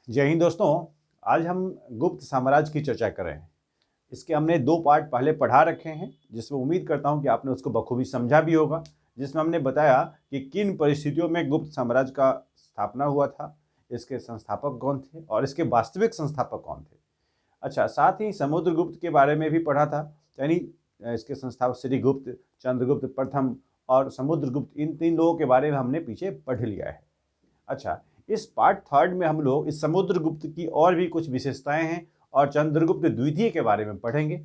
जय हिंद दोस्तों। आज हम गुप्त साम्राज्य की चर्चा कर रहे हैं। इसके हमने 2 पार्ट पहले पढ़ा रखे हैं, जिसमें उम्मीद करता हूं कि आपने उसको बखूबी समझा भी होगा। जिसमें हमने बताया कि किन परिस्थितियों में गुप्त साम्राज्य का स्थापना हुआ था, इसके संस्थापक कौन थे और इसके वास्तविक संस्थापक कौन थे। अच्छा, साथ ही समुद्रगुप्त के बारे में भी पढ़ा था, यानी इसके संस्थापक श्रीगुप्त, चंद्रगुप्त प्रथम और समुद्रगुप्त, इन 3 लोगों के बारे में हमने पीछे पढ़ लिया है। अच्छा, इस पार्ट थर्ड में हम लोग इस समुद्रगुप्त की और भी कुछ विशेषताएं हैं और चंद्रगुप्त द्वितीय के बारे में पढ़ेंगे।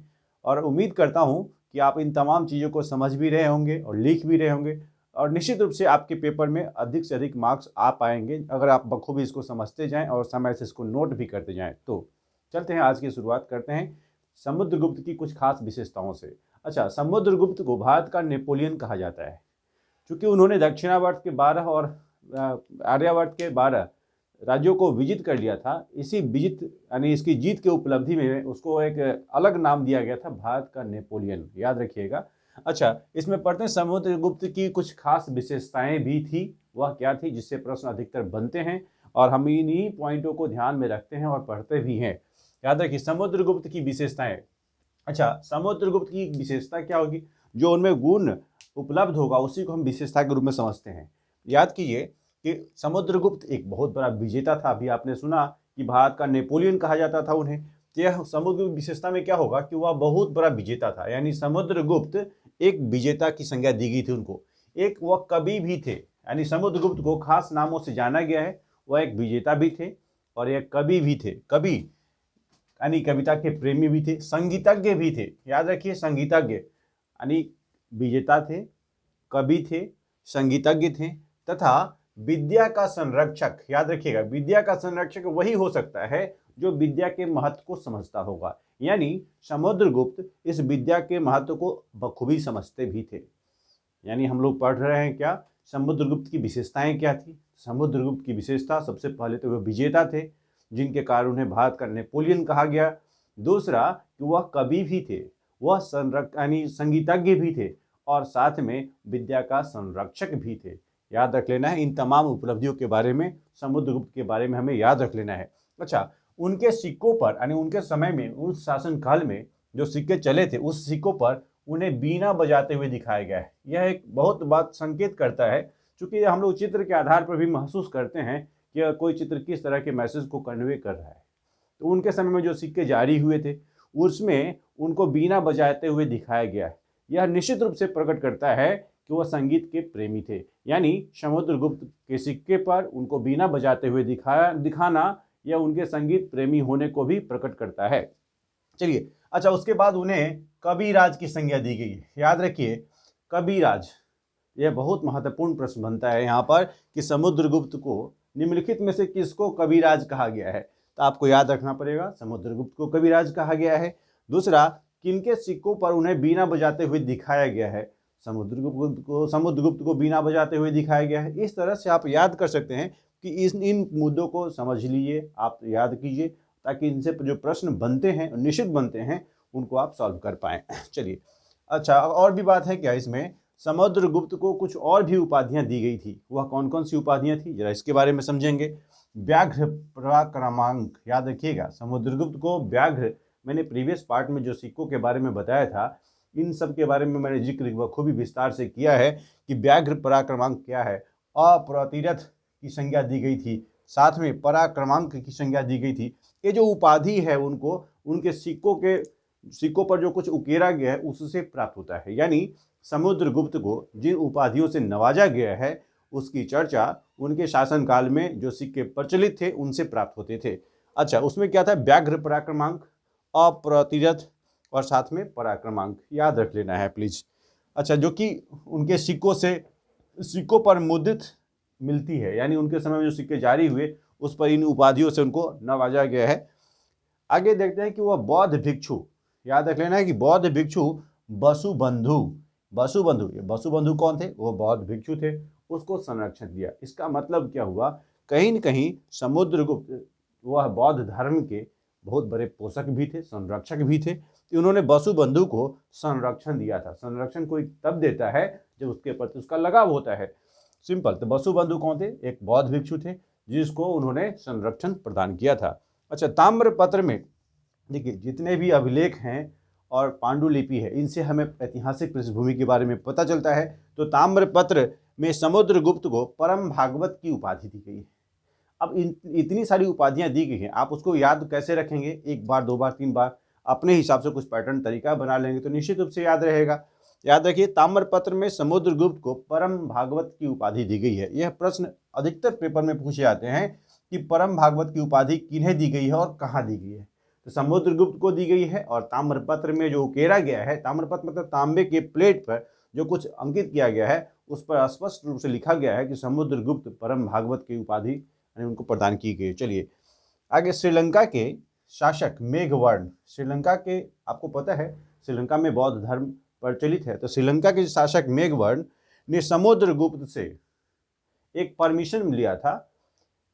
और उम्मीद करता हूं कि आप इन तमाम चीज़ों को समझ भी रहे होंगे और लिख भी रहे होंगे, और निश्चित रूप से आपके पेपर में अधिक से अधिक मार्क्स आ पाएंगे अगर आप बखूबी इसको समझते जाएं और समय से इसको नोट भी करते जाएं। तो चलते हैं, आज की शुरुआत करते हैं समुद्रगुप्त की कुछ खास विशेषताओं से। अच्छा, समुद्रगुप्त को भारत का नेपोलियन कहा जाता है, क्योंकि उन्होंने दक्षिणावर्त के 12 और आर्यावर्त के 12 राज्यों को विजित कर लिया था। इसी विजित यानी इसकी जीत के उपलब्धि में उसको एक अलग नाम दिया गया था, भारत का नेपोलियन, याद रखिएगा। अच्छा, इसमें पढ़ते हैं समुद्रगुप्त की कुछ खास विशेषताएं भी थी। वह क्या थी, जिससे प्रश्न अधिकतर बनते हैं और हम इन्हीं पॉइंटों को ध्यान में रखते हैं और पढ़ते भी हैं। याद रखिए, समुद्रगुप्त की विशेषताएं। अच्छा, समुद्रगुप्त की विशेषता क्या होगी, जो उनमें गुण उपलब्ध होगा उसी को हम विशेषता के रूप में समझते हैं। याद कीजिए कि समुद्रगुप्त एक बहुत बड़ा विजेता था। अभी आपने सुना कि भारत का नेपोलियन कहा जाता था उन्हें। तो यह समुद्रगुप्त विशेषता में क्या होगा कि वह बहुत बड़ा विजेता था, यानी समुद्रगुप्त एक विजेता की संज्ञा दी गई थी उनको। एक वह कवि भी थे, यानी समुद्रगुप्त को खास नामों से जाना गया है। वह एक विजेता भी थे और एक कवि भी थे। कवि यानी कविता के प्रेमी भी थे, संगीतज्ञ भी थे। याद रखिए, संगीतज्ञ यानी विजेता थे, कवि थे, संगीतज्ञ थे तथा विद्या का संरक्षक। याद रखिएगा, विद्या का संरक्षक वही हो सकता है जो विद्या के महत्व को समझता होगा, यानी समुद्रगुप्त इस विद्या के महत्व को बखूबी समझते भी थे। यानी हम लोग पढ़ रहे हैं क्या, समुद्रगुप्त की विशेषताएं क्या थी। समुद्रगुप्त की विशेषता, सबसे पहले तो वह विजेता थे, जिनके कारण उन्हें भारत का नेपोलियन कहा गया। दूसरा कि वह कवि भी थे, वह यानी संगीतज्ञ भी थे और साथ में विद्या का संरक्षक भी थे। याद रख लेना है, इन तमाम उपलब्धियों के बारे में, समुद्रगुप्त के बारे में हमें याद रख लेना है। अच्छा, उनके सिक्कों पर यानी उनके समय में, उस शासनकाल में जो सिक्के चले थे, उस सिक्कों पर उन्हें बीना बजाते हुए दिखाया गया है। यह एक बहुत बात संकेत करता है, क्योंकि हम लोग चित्र के आधार पर भी महसूस करते हैं कि कोई चित्र किस तरह के मैसेज को कन्वे कर रहा है। तो उनके समय में जो सिक्के जारी हुए थे, उसमें उनको बीना बजाते हुए दिखाया गया है। यह निश्चित रूप से प्रकट करता है कि वह संगीत के प्रेमी थे, यानी समुद्रगुप्त के सिक्के पर उनको बीना बजाते हुए दिखाना यह उनके संगीत प्रेमी होने को भी प्रकट करता है। चलिए, अच्छा, उसके बाद उन्हें कविराज की संज्ञा दी गई। याद रखिए, कविराज, यह बहुत महत्वपूर्ण प्रश्न बनता है यहाँ पर कि समुद्रगुप्त को निम्नलिखित में से किसको कविराज कहा गया है। तो आपको याद रखना पड़ेगा, समुद्रगुप्त को कविराज कहा गया है। दूसरा, किनके सिक्कों पर उन्हें बीना बजाते हुए दिखाया गया है। समुद्रगुप्त को बीना बजाते हुए दिखाया गया है। इस तरह से आप याद कर सकते हैं कि इन मुद्दों को समझ लीजिए, आप याद कीजिए, ताकि इनसे जो प्रश्न बनते हैं, निश्चित बनते हैं, उनको आप सॉल्व कर पाएँ। चलिए, अच्छा, और भी बात है क्या इसमें, समुद्रगुप्त को कुछ और भी उपाधियां दी गई थी। वह कौन कौन सी उपाधियां थी, जरा इसके बारे में समझेंगे। व्याघ्र पराक्रमांक, याद रखिएगा, समुद्रगुप्त को व्याघ्र, मैंने प्रीवियस पार्ट में जो सिक्कों के बारे में बताया था, इन सब के बारे में मैंने जिक्र बखूबी विस्तार से किया है कि व्याघ्र पराक्रमांक क्या है। अप्रतिरथ की संज्ञा दी गई थी, साथ में पराक्रमांक की संज्ञा दी गई थी। ये जो उपाधि है, उनको उनके सिक्कों पर जो कुछ उकेरा गया है उससे प्राप्त होता है। यानी समुद्रगुप्त को जिन उपाधियों से नवाजा गया है, उसकी चर्चा उनके शासनकाल में जो सिक्के प्रचलित थे उनसे प्राप्त होते थे। अच्छा, उसमें क्या था, व्याघ्र पराक्रमांक, अप्रतिरथ और साथ में पराक्रमांक, याद रख लेना है प्लीज। अच्छा, जो कि उनके सिक्कों पर मुद्रित मिलती है, यानी उनके समय में जो सिक्के जारी हुए उस पर इन उपाधियों से उनको नवाजा गया है। आगे देखते हैं कि वह बौद्ध भिक्षु, याद रख लेना है कि बौद्ध भिक्षु वसुबंधु, ये वसुबंधु कौन थे, वो बौद्ध भिक्षु थे, उसको संरक्षण दिया। इसका मतलब क्या हुआ, कहीं न कहीं समुद्रगुप्त वह बौद्ध धर्म के बहुत बड़े पोषक भी थे, संरक्षक भी थे। उन्होंने वसुबंधु को संरक्षण दिया था। संरक्षण कोई तब देता है जब उसके प्रति उसका लगाव होता है, सिंपल। तो वसुबंधु कौन थे, एक बौद्ध भिक्षु थे, जिसको उन्होंने संरक्षण प्रदान किया था। अच्छा, ताम्रपत्र में देखिए जितने भी अभिलेख हैं और पांडुलिपि है, इनसे हमें ऐतिहासिक पृष्ठभूमि के बारे में पता चलता है। तो ताम्रपत्र में समुद्रगुप्त को परम भागवत की उपाधि दी गई है। अब इतनी सारी उपाधियां दी गई हैं, आप उसको याद कैसे रखेंगे? एक बार, दो बार, तीन बार अपने हिसाब से कुछ पैटर्न तरीका बना लेंगे तो निश्चित रूप से याद रहेगा। याद रखिए, ताम्रपत्र में समुद्रगुप्त को परम भागवत की उपाधि दी गई है। यह प्रश्न अधिकतर पेपर में पूछे जाते हैं कि परम भागवत की उपाधि किन्हें दी गई है और कहाँ दी गई है। तो समुद्रगुप्त को दी गई है, और ताम्रपत्र में जो उकेरा गया है, ताम्रपत्र मतलब तांबे के प्लेट पर जो कुछ अंकित किया गया है, उस पर स्पष्ट रूप से लिखा गया है कि समुद्रगुप्त परम भागवत की उपाधि उनको प्रदान की गई। चलिए आगे, श्रीलंका के शासक मेघवर्ण, श्रीलंका के, आपको पता है श्रीलंका में बौद्ध धर्म प्रचलित है, तो श्रीलंका के शासक मेघवर्ण ने समुद्रगुप्त से एक परमिशन लिया था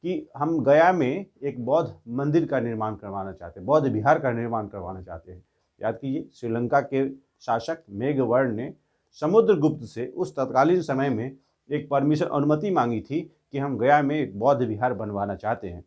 कि हम गया में एक बौद्ध मंदिर का निर्माण करवाना चाहते हैं, बौद्ध विहार का निर्माण करवाना चाहते हैं। याद कीजिए, श्रीलंका के शासक मेघवर्ण ने समुद्रगुप्त से उस तत्कालीन समय में एक परमिशन, अनुमति मांगी थी कि हम गया में एक बौद्ध विहार बनवाना चाहते हैं।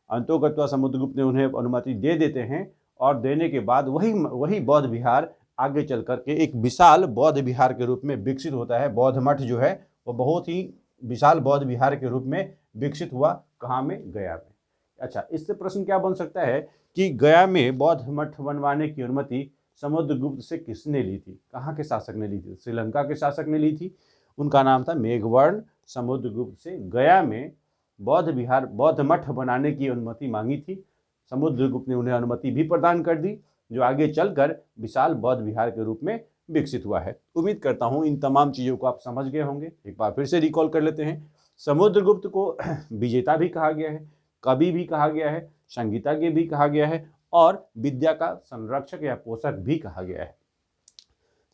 अंतोगत्वा समुद्रगुप्त ने उन्हें अनुमति दे देते हैं, और देने के बाद वही बौद्ध विहार आगे चल करके एक विशाल बौद्ध विहार के रूप में विकसित होता है। बौद्ध मठ जो है वो बहुत ही विशाल बौद्ध विहार के रूप में विकसित हुआ। कहाँ में? गया में। अच्छा, इससे प्रश्न क्या बन सकता है कि गया में बौद्ध मठ बनवाने की अनुमति समुद्रगुप्त से किसने ली थी? कहाँ के शासक ने ली थी? श्रीलंका के शासक ने ली थी, उनका नाम था मेघवर्ण। समुद्रगुप्त से गया में बौद्ध विहार, बौद्ध मठ बनाने की अनुमति मांगी थी। समुद्रगुप्त ने उन्हें अनुमति भी प्रदान कर दी, जो आगे चलकर विशाल बौद्ध विहार के रूप में विकसित हुआ है। उम्मीद करता हूँ इन तमाम चीज़ों को आप समझ गए होंगे। एक बार फिर से रिकॉल कर लेते हैं। समुद्रगुप्त को विजेता भी कहा गया है, कवि भी कहा गया है, संगीतज्ञ भी कहा गया है, और विद्या का संरक्षक या पोषक भी कहा गया है।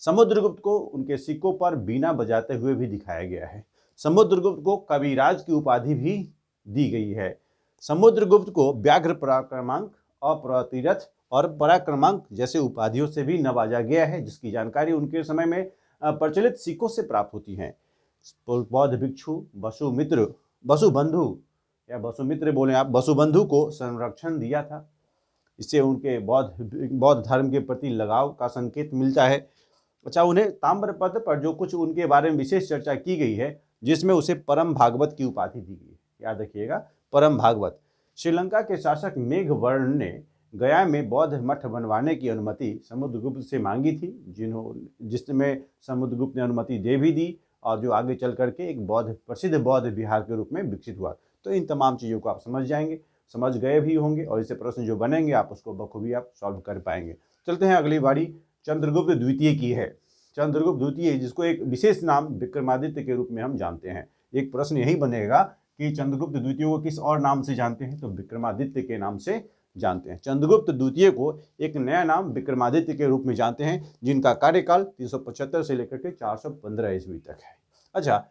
समुद्रगुप्त को उनके सिक्कों पर बीना बजाते हुए भी दिखाया गया है। समुद्रगुप्त को कविराज की उपाधि भी दी गई है। समुद्रगुप्त को व्याघ्र पराक्रमांक, अप्रतिरथ और पराक्रमांक जैसे उपाधियों से भी नवाजा गया है, जिसकी जानकारी उनके समय में प्रचलित सिक्कों से प्राप्त होती है। बौद्ध भिक्षु वसुबंधु या वसुमित्र बोले आप, वसुबंधु को संरक्षण दिया था। इससे उनके बौद्ध धर्म के प्रति लगाव का संकेत मिलता है। अच्छा, उन्हें ताम्रपत्र पर जो कुछ उनके बारे में विशेष चर्चा की गई है, जिसमें उसे परम भागवत की उपाधि दी गई है। याद रखिएगा, परम भागवत। श्रीलंका के शासक मेघवर्ण ने गया में बौद्ध मठ बनवाने की अनुमति समुद्रगुप्त से मांगी थी, जिसमें समुद्रगुप्त ने अनुमति दे भी दी, और जो आगे चल करके एक प्रसिद्ध बौद्ध विहार के रूप में विकसित हुआ। तो इन तमाम चीज़ों को आप समझ गए भी होंगे, और इससे प्रश्न जो बनेंगे आप उसको बखूबी आप सॉल्व कर पाएंगे। चलते हैं, अगली बारी चंद्रगुप्त द्वितीय की है। चंद्रगुप्त द्वितीय, जिसको एक विशेष नाम विक्रमादित्य के रूप में हम जानते हैं। एक प्रश्न यही बनेगा कि चंद्रगुप्त द्वितीय को किस और नाम से जानते हैं? तो विक्रमादित्य के नाम से जानते हैं। चंद्रगुप्त द्वितीय को एक नया नाम विक्रमादित्य के रूप में जानते हैं, जिनका कार्यकाल 375 से लेकर के 415 ईस्वी तक है। अच्छा,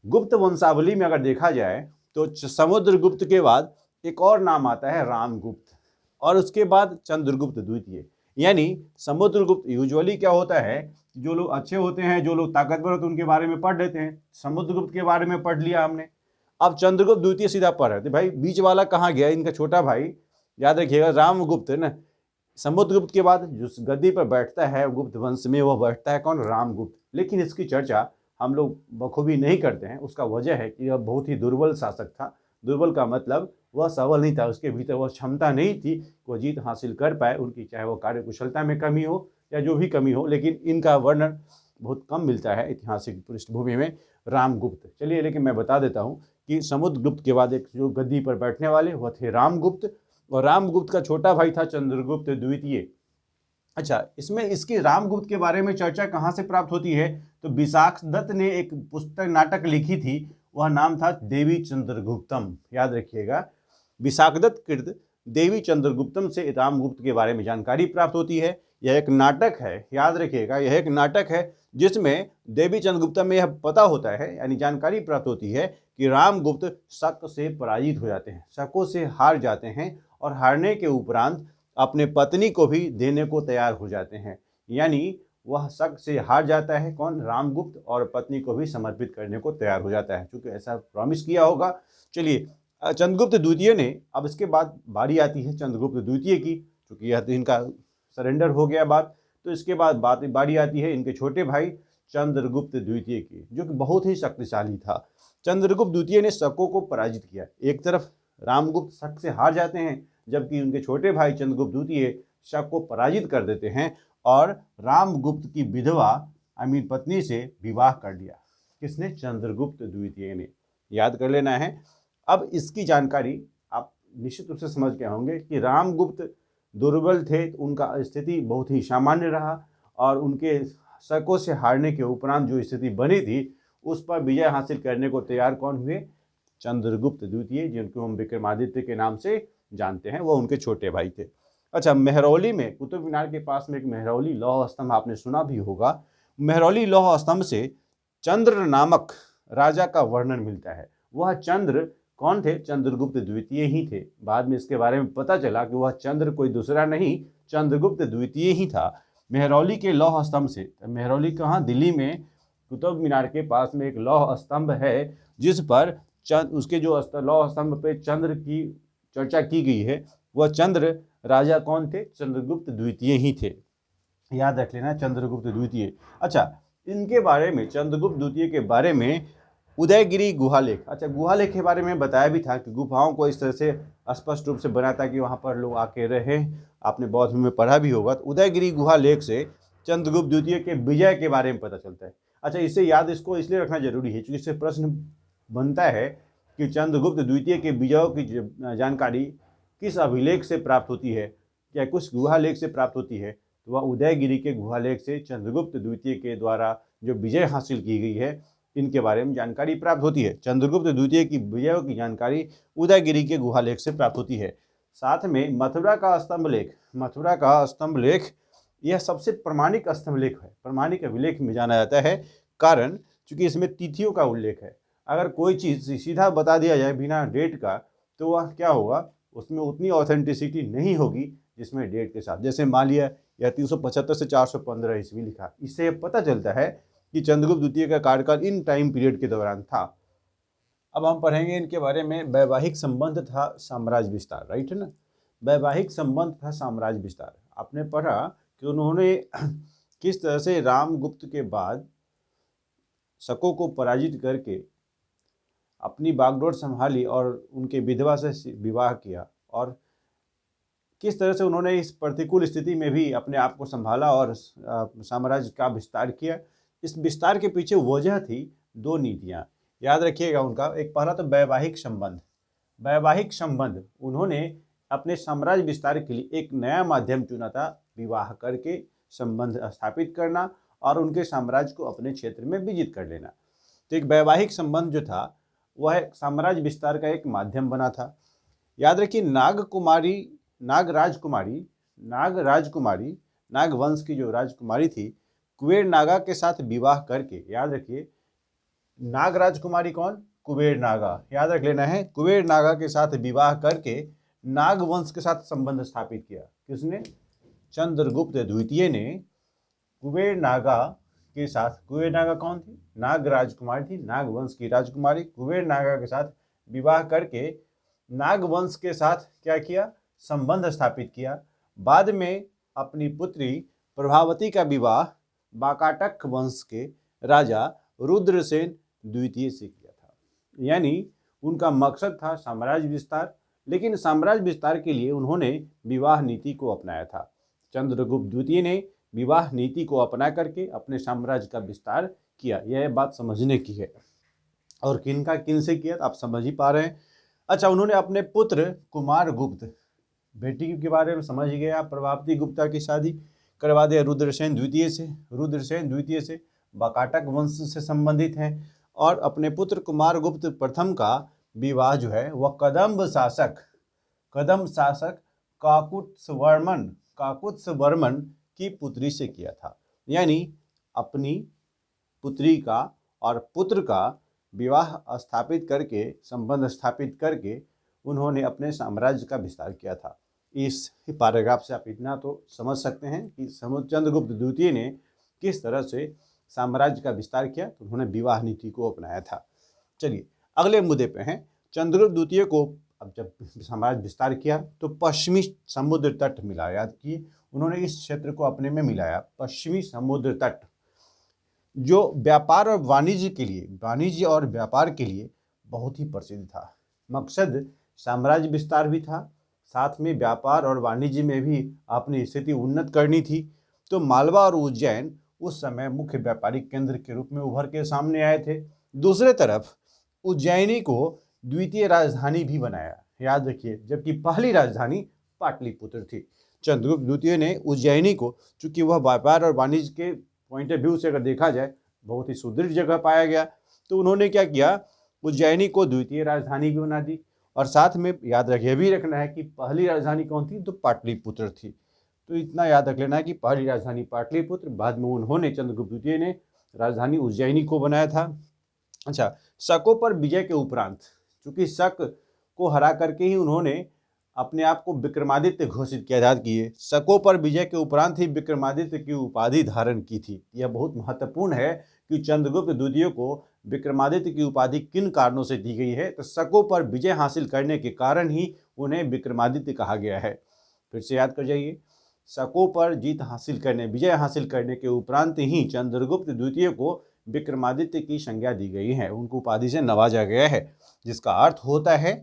गुप्त वंशावली में अगर देखा जाए तो समुद्रगुप्त के बाद एक और नाम आता है रामगुप्त, और उसके बाद चंद्रगुप्त द्वितीय। यानी समुद्रगुप्त, यूजुअली क्या होता है, जो लोग अच्छे होते हैं, जो लोग ताकतवर होते हैं, उनके बारे में पढ़ लेते हैं। समुद्रगुप्त के बारे में पढ़ लिया हमने, अब चंद्रगुप्त द्वितीय सीधा पढ़ रहे थे। भाई बीच वाला कहाँ गया? इनका छोटा भाई, याद रखिएगा, रामगुप्त है ना। समुद्रगुप्त के बाद जो गद्दी पर बैठता है गुप्त वंश में, वह बैठता है कौन? रामगुप्त। लेकिन इसकी चर्चा हम लोग बखूबी नहीं करते हैं। उसका वजह है कि यह बहुत ही दुर्बल शासक था। दुर्बल का मतलब वह सबल नहीं था, उसके भीतर वह क्षमता नहीं थी कि वह जीत हासिल कर पाए उनकी, चाहे वो कार्यकुशलता में कमी हो या जो भी कमी हो। लेकिन इनका वर्णन बहुत कम मिलता है ऐतिहासिक पृष्ठभूमि में, रामगुप्त। चलिए, लेकिन मैं बता देता हूँ कि समुद्रगुप्त के बाद एक जो गद्दी पर बैठने वाले वह थे रामगुप्त, और रामगुप्त का छोटा भाई था चंद्रगुप्त द्वितीय। अच्छा, इसमें इसकी रामगुप्त के बारे में चर्चा कहाँ से प्राप्त होती है? तो विशाखदत्त ने एक पुस्तक, नाटक लिखी थी, वह नाम था देवी चंद्रगुप्तम। याद रखिएगा, विशाखदत्त कृत देवी चंद्रगुप्तम से रामगुप्त के बारे में जानकारी प्राप्त होती है। यह एक नाटक है, याद रखिएगा, यह एक नाटक है जिसमें देवी चंद्रगुप्तम में यह पता होता है, यानी जानकारी प्राप्त होती है कि रामगुप्त शक से पराजित हो जाते हैं, शकों से हार जाते हैं, और हारने के उपरांत अपने पत्नी को भी देने को तैयार हो जाते हैं। यानी वह शक से हार जाता है, कौन? रामगुप्त, और पत्नी को भी समर्पित करने को तैयार हो जाता है, क्योंकि ऐसा प्रॉमिस किया होगा। चलिए, चंद्रगुप्त द्वितीय ने, अब इसके बाद बारी आती है चंद्रगुप्त द्वितीय की, क्योंकि यह तो इनका सरेंडर हो गया बात, तो इसके बाद बारी आती है इनके छोटे भाई चंद्रगुप्त द्वितीय की, जो कि बहुत ही शक्तिशाली था। चंद्रगुप्त द्वितीय ने शकों को पराजित किया। एक तरफ रामगुप्त शक से हार जाते हैं, जबकि उनके छोटे भाई चंद्रगुप्त द्वितीय शक को पराजित कर देते हैं और रामगुप्त की विधवा पत्नी से विवाह कर लिया। किसने? चंद्रगुप्त द्वितीय ने। याद कर लेना है। अब इसकी जानकारी आप निश्चित रूप से समझ गए होंगे कि रामगुप्त दुर्बल थे, तो उनका स्थिति बहुत ही सामान्य रहा और उनके शकों से हारने के उपरांत जो स्थिति बनी थी उस पर विजय हासिल करने को तैयार कौन हुए? चंद्रगुप्त द्वितीय, जिनको हम विक्रमादित्य के नाम से जानते हैं, वो उनके छोटे भाई थे। अच्छा, मेहरौली में, कुतुब मीनार के पास में एक मेहरौली लौह स्तंभ आपने सुना भी होगा। मेहरौली लौह स्तंभ से चंद्र नामक राजा का वर्णन मिलता है। वह चंद्र कौन थे? चंद्रगुप्त द्वितीय ही थे। बाद में इसके बारे में पता चला कि वह चंद्र कोई दूसरा नहीं, चंद्रगुप्त द्वितीय ही था। मेहरौली के लौह स्तंभ से, मेहरौली कहाँ? दिल्ली में कुतुब मीनार के पास में एक लौह स्तंभ है जिस पर उसके जो लौह स्तंभ पे चंद्र की चर्चा की गई है, वह चंद्र राजा कौन थे? चंद्रगुप्त द्वितीय ही थे। याद रख लेना, चंद्रगुप्त द्वितीय। अच्छा, इनके बारे में, चंद्रगुप्त द्वितीय के बारे में उदयगिरी गुहालेख, अच्छा गुहालेख के बारे में बताया भी था कि गुफाओं को इस तरह से स्पष्ट रूप से बनाता कि वहाँ पर लोग आके रहे। आपने बौद्ध में पढ़ा भी होगा। तो उदयगिरी गुहालेख से चंद्रगुप्त द्वितीय के विजय के बारे में पता चलता है। अच्छा, इसे याद, इसको इसलिए रखना जरूरी है क्योंकि इससे प्रश्न बनता है कि चंद्रगुप्त द्वितीय के विजयों की जानकारी किस अभिलेख से प्राप्त होती है, या कुछ गुहालेख से प्राप्त होती है। तो वह उदयगिरी के गुहालेख से चंद्रगुप्त द्वितीय के द्वारा जो विजय हासिल की गई है, इनके बारे में जानकारी प्राप्त होती है। चंद्रगुप्त द्वितीय की विजयों की जानकारी उदयगिरी के गुहालेख से प्राप्त होती है। साथ में मथुरा का स्तंभ लेख, मथुरा का स्तंभ लेख यह सबसे प्रमाणिक स्तंभ लेख है, प्रमाणिक अभिलेख में जाना जाता है। कारण चूंकि इसमें तिथियों का उल्लेख है। अगर कोई चीज़ सीधा बता दिया जाए बिना डेट का, तो वह क्या होगा? उसमें उतनी ऑथेंटिसिटी नहीं होगी जिसमें डेट के साथ। जैसे मान लिया या 375 से 415 ईस्वी लिखा, इससे पता चलता है कि चंद्रगुप्त द्वितीय का कार्यकाल इन टाइम पीरियड के दौरान था। अब हम पढ़ेंगे इनके बारे में। वैवाहिक संबंध था साम्राज्य विस्तार, राइट है ना? वैवाहिक संबंध था साम्राज्य विस्तार। आपने पढ़ा कि उन्होंने किस तरह से रामगुप्त के बाद शकों को पराजित करके अपनी बागडोर संभाली और उनके विधवा से विवाह किया, और किस तरह से उन्होंने इस प्रतिकूल स्थिति में भी अपने आप को संभाला और साम्राज्य का विस्तार किया। इस विस्तार के पीछे वजह थी दो नीतियाँ, याद रखिएगा उनका। एक पहला तो वैवाहिक संबंध। वैवाहिक संबंध, उन्होंने अपने साम्राज्य विस्तार के लिए एक नया माध्यम चुना था, विवाह करके संबंध स्थापित करना और उनके साम्राज्य को अपने क्षेत्र में विजित कर लेना। तो एक वैवाहिक संबंध जो था वह साम्राज्य विस्तार का एक माध्यम बना था। याद रखिए, नाग वंश की जो राजकुमारी थी, कुबेर नागा के साथ विवाह करके, याद रखिए नाग राजकुमारी कौन? कुबेर नागा, याद रख लेना है। कुबेर नागा के साथ विवाह करके नाग वंश के साथ संबंध स्थापित किया। किसने? चंद्रगुप्त द्वितीय ने कुबेर नागा के साथ, कुबेर नागा कौन थी? नाग राजकुमारी थी, नाग वंश की राजकुमारी। कुबेर नागा के साथ विवाह करके नाग वंश के साथ क्या किया? संबंध स्थापित किया। बाद में अपनी पुत्री प्रभावती का विवाह वाकाटक वंश के राजा रुद्रसेन द्वितीय से किया था। यानी उनका मकसद था साम्राज्य विस्तार, लेकिन साम्राज्य विस्तार के लिए उन्होंने विवाह नीति को अपनाया था। चंद्रगुप्त द्वितीय ने विवाह नीति को अपना करके अपने साम्राज्य का विस्तार किया। यह बात समझने की है। और किन से किया आप समझ ही पा रहे हैं। अच्छा, उन्होंने अपने पुत्र कुमार गुप्त, बेटी के बारे में समझ गए आप, प्रभावती गुप्ता की शादी करवा दिया रुद्रसेन द्वितीय से। रुद्रसेन द्वितीय से वाकाटक वंश से संबंधित हैं। और अपने पुत्र कुमार गुप्त प्रथम का विवाह जो है वह कदम्ब शासक काकुत्स्वर्मन की पुत्री से किया था। यानी अपनी पुत्री का और पुत्र का विवाह स्थापित करके, संबंध स्थापित करके उन्होंने अपने साम्राज्य का विस्तार किया था। इस पैराग्राफ से आप इतना तो समझ सकते हैं कि चंद्रगुप्त द्वितीय ने किस तरह से साम्राज्य का विस्तार किया, तो उन्होंने विवाह नीति को अपनाया था। चलिए अगले मुद्दे पे हैं। चंद्रगुप्त द्वितीय को अब जब साम्राज्य विस्तार किया तो पश्चिमी समुद्र तट मिला, याद किए, उन्होंने इस क्षेत्र को अपने में मिलाया। पश्चिमी समुद्र तट जो व्यापार और वाणिज्य के लिए, वाणिज्य और व्यापार के लिए बहुत ही प्रसिद्ध था। मकसद साम्राज्य विस्तार भी था, साथ में व्यापार और वाणिज्य में भी अपनी स्थिति उन्नत करनी थी। तो मालवा और उज्जैन उस समय मुख्य व्यापारिक केंद्र के रूप में उभर के सामने आए थे। दूसरे तरफ उज्जैनी को द्वितीय राजधानी भी बनाया, याद रखिए, जबकि पहली राजधानी पाटलिपुत्र थी। चंद्रगुप्त द्वितीय ने उज्जैनी को, चूंकि वह व्यापार और वाणिज्य के पॉइंट ऑफ व्यू से अगर देखा जाए बहुत ही सुदृढ़ जगह पाया गया, तो उन्होंने क्या किया, उज्जैनी को द्वितीय राजधानी भी बना दी। और साथ में याद रखिए, भी रखना है कि पहली राजधानी कौन थी, तो पाटलिपुत्र थी। तो इतना याद रख लेना है कि पहली राजधानी पाटलिपुत्र, बाद में उन्होंने चंद्रगुप्त द्वितीय ने राजधानी उज्जैनी को बनाया था। अच्छा, शकों पर विजय के उपरांत, चूंकि शक को हरा करके ही उन्होंने अपने आप को विक्रमादित्य घोषित किया, याद किए, शकों पर विजय के उपरांत ही विक्रमादित्य की उपाधि धारण की थी। यह बहुत महत्वपूर्ण है कि चंद्रगुप्त द्वितीय को विक्रमादित्य की उपाधि किन कारणों से दी गई है, तो शकों पर विजय हासिल करने के कारण ही उन्हें विक्रमादित्य कहा गया है। फिर से याद कर जाइए, शकों पर जीत हासिल करने, विजय हासिल करने के उपरांत ही चंद्रगुप्त द्वितीय को विक्रमादित्य की संज्ञा दी गई है, उनको उपाधि से नवाजा गया है, जिसका अर्थ होता है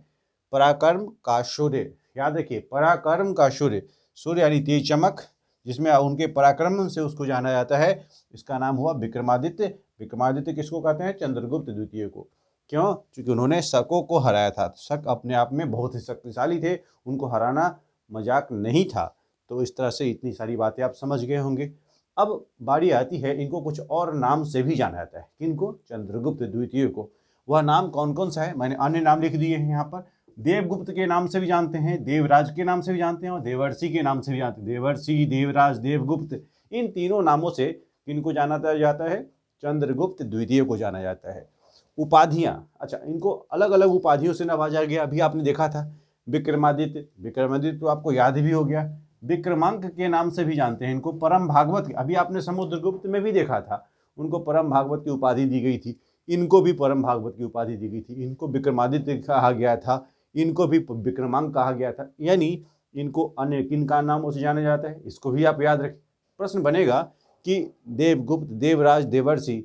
पराक्रम का शौर्य। याद रखिए, पराक्रम का शौर्य, सूर्य यानी तेज चमक, जिसमें उनके पराक्रम से उसको जाना जाता है, इसका नाम हुआ विक्रमादित्य। विक्रमादित्य किसको कहते हैं, चंद्रगुप्त द्वितीय को। क्यों, क्योंकि उन्होंने शकों को हराया था। शक अपने आप में बहुत ही शक्तिशाली थे, उनको हराना मजाक नहीं था। तो इस तरह से इतनी सारी बातें आप समझ गए होंगे। अब बारी आती है, इनको कुछ और नाम से भी जाना जाता है। किनको, चंद्रगुप्त द्वितीय को। वह नाम कौन कौन सा है, मैंने अन्य नाम लिख दिए हैं यहाँ पर। देवगुप्त के नाम से भी जानते हैं, देवराज के नाम से भी जानते हैं, और देवर्षि के नाम से भी जानते हैं। देवर्षि, देवराज, देवगुप्त, इन तीनों नामों से किनको जाना जाता है, चंद्रगुप्त द्वितीय को जाना जाता है। उपाधियां, अच्छा, इनको अलग अलग उपाधियों से नवाजा गया। अभी आपने देखा था विक्रमादित्य, विक्रमादित्य तो आपको याद भी हो गया। विक्रमांक के नाम से भी जानते हैं इनको। परम भागवत, अभी आपने समुद्रगुप्त में भी देखा था, उनको परम भागवत की उपाधि दी गई थी। इनको भी परम भागवत की उपाधि दी गई थी। इनको विक्रमादित्य कहा गया था, इनको भी विक्रमांक कहा गया था। यानी इनको अन्य किन का नामों से जाना जाता है, इसको भी आप याद रखें। प्रश्न बनेगा कि देवगुप्त, देवराज, देवर्षि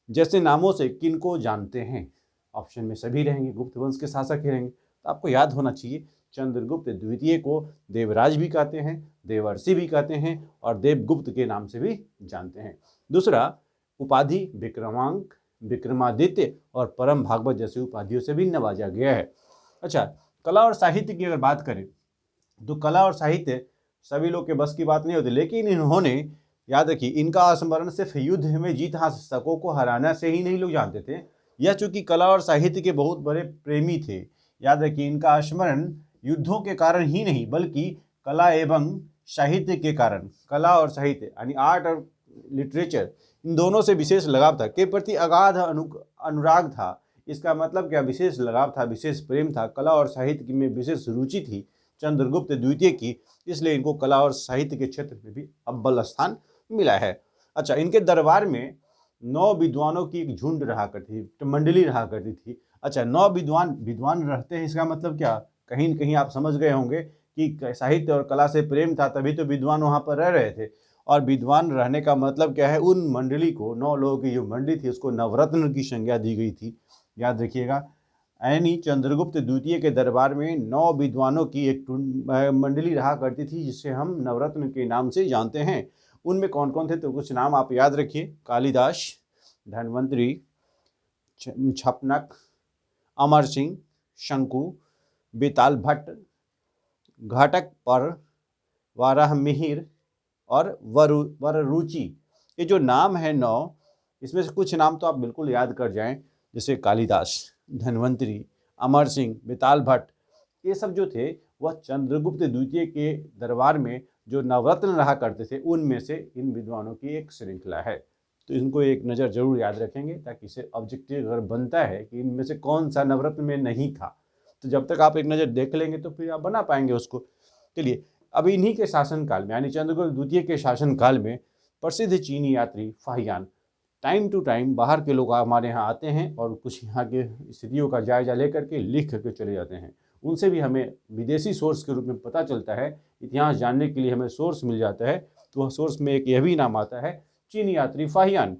जैसे नामों से किनको जानते हैं। ऑप्शन में सभी रहेंगे, गुप्त वंश के शासक ही रहेंगे। तो आपको याद होना चाहिए, चंद्रगुप्त द्वितीय को देवराज भी कहते हैं, देवर्षि भी कहते हैं, और देवगुप्त के नाम से भी जानते हैं। दूसरा, उपाधि विक्रमांक, विक्रमादित्य और परम भागवत जैसी उपाधियों से भी नवाजा गया है। अच्छा, कला और साहित्य की अगर बात करें तो कला और साहित्य सभी लोग के बस की बात नहीं होती, लेकिन इन्होंने, याद रखिए, इनका स्मरण सिर्फ युद्ध में जीत हासिल, शकों को हराना से ही नहीं लोग जानते थे। यह चूंकि कला और साहित्य के बहुत बड़े प्रेमी थे, याद रखिए, इनका स्मरण युद्धों के कारण ही नहीं बल्कि कला एवं साहित्य के कारण, कला और साहित्य यानी आर्ट और लिटरेचर, इन दोनों से विशेष लगाव था, के प्रति अगाध अनुराग था। इसका मतलब क्या, विशेष लगाव था, विशेष प्रेम था, कला और साहित्य में विशेष रुचि थी चंद्रगुप्त द्वितीय की, इसलिए इनको कला और साहित्य के क्षेत्र में भी अव्वल स्थान मिला है। अच्छा, इनके दरबार में 9 विद्वानों की एक झुंड रहा करती थी, मंडली रहा करती थी। अच्छा, 9 विद्वान रहते हैं, इसका मतलब क्या, कहीं न कहीं आप समझ गए होंगे कि साहित्य और कला से प्रेम था, तभी तो विद्वान वहाँ पर रह रहे थे। और विद्वान रहने का मतलब क्या है, उन मंडली को, 9 लोगों की जो मंडली थी, उसको नवरत्न की संज्ञा दी गई थी, याद रखिएगा। यानी चंद्रगुप्त द्वितीय के दरबार में 9 विद्वानों की एक मंडली रहा करती थी, जिसे हम नवरत्न के नाम से जानते हैं। उनमें कौन कौन थे, तो कुछ नाम आप याद रखिए। कालिदास, धन्वंतरी, छपनक, अमर सिंह, शंकु, बेताल भट्ट, घाटक पर, वाराहमिहिर और वररुचि। ये जो नाम है 9, इसमें से कुछ नाम तो आप बिल्कुल याद कर जाएं, जैसे कालिदास, धन्वंतरी, अमर सिंह, बेताल भट्ट, ये सब जो थे वह चंद्रगुप्त द्वितीय के दरबार में जो नवरत्न रहा करते थे, उनमें से इन विद्वानों की एक श्रृंखला है। तो इनको एक नज़र जरूर याद रखेंगे, ताकि इसे ऑब्जेक्टिव अगर बनता है कि इनमें से कौन सा नवरत्न में नहीं था, तो जब तक आप एक नज़र देख लेंगे तो फिर आप बना पाएंगे उसको। चलिए, अब इन्हीं के शासनकाल में, यानी चंद्रगुप्त द्वितीय के शासनकाल में प्रसिद्ध चीनी यात्री फाहियान टाइम टू टाइम बाहर के लोग हमारे यहाँ आते हैं और कुछ यहाँ के स्थितियों का जायजा लेकर के लिख करके चले जाते हैं। उनसे भी हमें विदेशी सोर्स के रूप में पता चलता है, इतिहास जानने के लिए हमें सोर्स मिल जाता है। तो वह सोर्स में एक यह भी नाम आता है, चीनी यात्री फाहियान।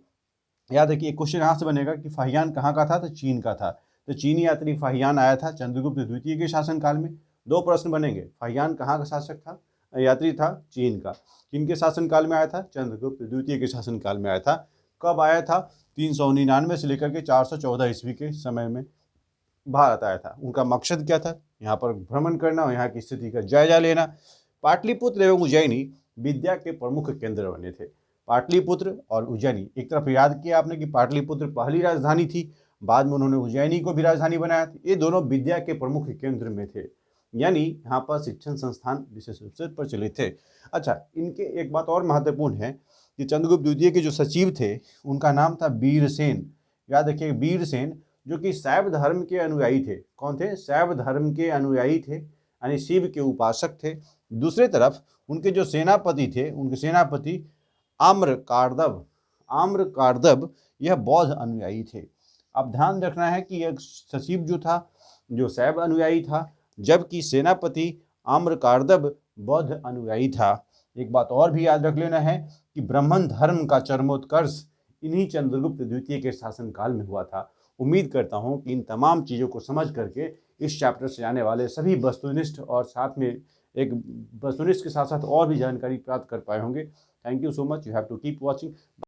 याद रखिए, क्वेश्चन यहाँ से बनेगा कि फाहियान कहाँ का था, तो चीन का था। तो चीनी यात्री फाहियान आया था चंद्रगुप्त द्वितीय के शासनकाल में। दो प्रश्न बनेंगे, फाहियान कहाँ का शासक था, यात्री था चीन का। किनके शासनकाल में आया था, चंद्रगुप्त द्वितीय के शासनकाल में आया था। कब आया था, 399 से लेकर के 414 ईस्वी के समय में भारत आया था। उनका मकसद क्या था, यहाँ पर भ्रमण करना और यहाँ की स्थिति का जायजा लेना। पाटलिपुत्र एवं उज्जैनी विद्या के प्रमुख केंद्र बने थे। पाटलिपुत्र और उज्जैनी, एक तरफ याद किया आपने कि पाटलिपुत्र पहली राजधानी थी, बाद में उन्होंने उज्जैनी को भी राजधानी बनाया था। ये दोनों विद्या के प्रमुख केंद्र में थे, यानी यहाँ पर शिक्षण संस्थान विशेष रूप से प्रचलित थे। अच्छा, इनके एक बात और महत्वपूर्ण है कि चंद्रगुप्त द्वितीय के जो सचिव थे उनका नाम था वीरसेन। याद रखिए, वीरसेन जो कि शैव धर्म के अनुयायी थे। कौन थे, शैव धर्म के अनुयायी थे, यानी शिव के उपासक थे। दूसरी तरफ उनके जो सेनापति थे, उनके सेनापति आम्रकार्दव यह बौद्ध अनुयायी थे। अब ध्यान रखना है कि यह सचिव जो था जो शैव अनुयायी था, जबकि सेनापति आम्रकार्दव बौद्ध अनुयायी था। एक बात और भी याद रख लेना है कि ब्राह्मण धर्म का चरमोत्कर्ष इन्हीं चंद्रगुप्त द्वितीय के शासनकाल में हुआ था। उम्मीद करता हूं कि इन तमाम चीज़ों को समझ करके इस चैप्टर से आने वाले सभी वस्तुनिष्ठ और साथ में एक वस्तुनिष्ठ के साथ साथ और भी जानकारी प्राप्त कर पाए होंगे। Thank you so much, you have to keep watching.